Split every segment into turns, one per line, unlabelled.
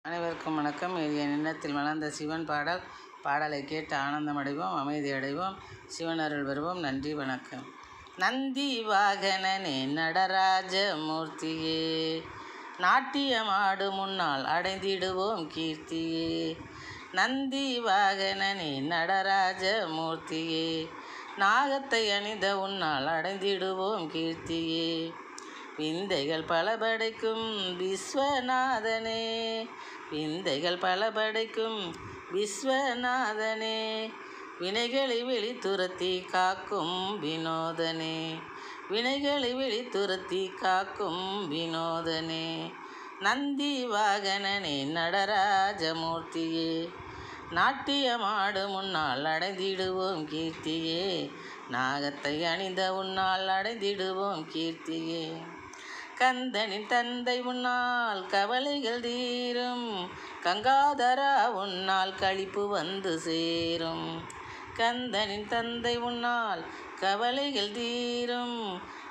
அனைவருக்கும் வணக்கம். என் எண்ணத்தில் வளர்ந்த சிவன் பாடலை கேட்டு ஆனந்தம் அடைவோம், அமைதி அடைவோம், சிவன் அருள் பெறுவோம். நன்றி, வணக்கம். நந்தி வாகனனே நடராஜ மூர்த்தியே, நாட்டியமாடு முன்னால் அடைந்திடுவோம் கீர்த்தியே. நந்தி வாகனனே நடராஜ மூர்த்தியே, நாகத்தை அணிந்த உன்னால் அடைந்திடுவோம் கீர்த்தியே. விந்தைகள் பல படைக்கும் விஸ்வநாதனே, விந்தைகள் பல படைக்கும் விஸ்வநாதனே, வினைகளை வெளித்துரத்தி காக்கும் வினோதனே, வினைகளை வெளித்துரத்தி காக்கும் வினோதனே. நந்தி வாகனனே நடராஜமூர்த்தியே, நாட்டியமாடு முன்னால் அடைந்திடுவோம் கீர்த்தியே. நாகத்தை அணிந்த உன்னால் அடைந்திடுவோம் கீர்த்தியே. கந்தனின் தந்தை உன்னால் கவலைகள் தீரும், கங்காதரா உன்னால் களிப்பு வந்து சேரும். கந்தனின் தந்தை உன்னால் கவலைகள் தீரும்,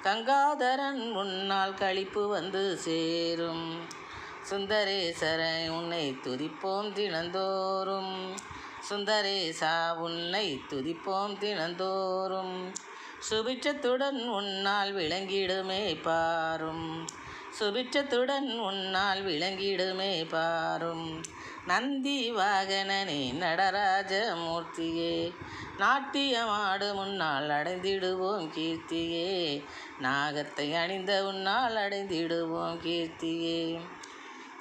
கங்காதரன் உன்னால் களிப்பு வந்து சேரும். சுந்தரேசரை உன்னை துதிப்போம் தினந்தோறும், சுந்தரேசா உன்னை துதிப்போம் தினந்தோறும். சுபிட்சத்துடன் உன்னால் விளங்கிடுமே பாரும், சுபிட்சத்துடன் உன்னால் விளங்கிடுமே பாரும். நந்தி வாகனனே நடராஜ மூர்த்தியே, நாட்டியமாடு முன்னால் அடைந்திடுவோம் கீர்த்தியே. நாகத்தை அணிந்த உன்னால் அடைந்திடுவோம் கீர்த்தியே.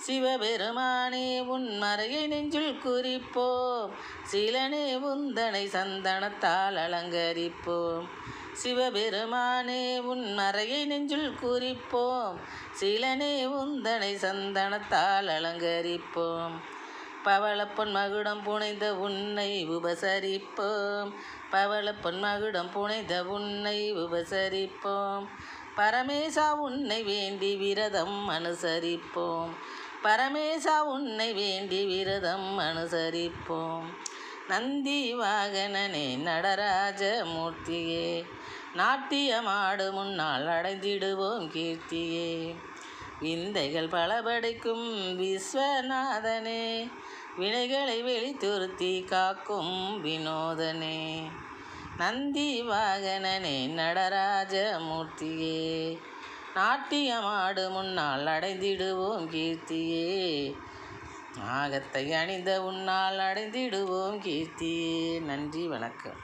சிவபெருமானே உன் மறையை நெஞ்சில் குறிப்போம், சிலனே உந்தனை சந்தனத்தால் அலங்கரிப்போம். சிவபெருமானே உன் மறையை நெஞ்சில் குறிப்போம், சிலனே உந்தனை சந்தனத்தால் அலங்கரிப்போம். பவளப்பொன் மகுடம் புனைந்த உன்னை உபசரிப்போம், பவளப்பொன் மகுடம் புனைந்த உன்னை உபசரிப்போம். பரமேசா உன்னை வேண்டி விரதம் அனுசரிப்போம், பரமேசா உன்னை வேண்டி விரதம் அனுசரிப்போம். நந்தி வாகனனே நடராஜ மூர்த்தியே, நாட்டியமாடு முன்னால் அடைந்திடுவோம் கீர்த்தியே. விந்தைகள் பல படைக்கும் விஸ்வநாதனே, வினைகளை வெளித்துருத்தி காக்கும் வினோதனே. நந்தி வாகனனே நடராஜ மூர்த்தியே, நாட்டியமாடு முன்னால் அடைந்திடுவோம் கீர்த்தியே. நாகத்தை அணிந்த உன்னால் அடைந்திடுவோம் கீர்த்தியே. நன்றி, வணக்கம்.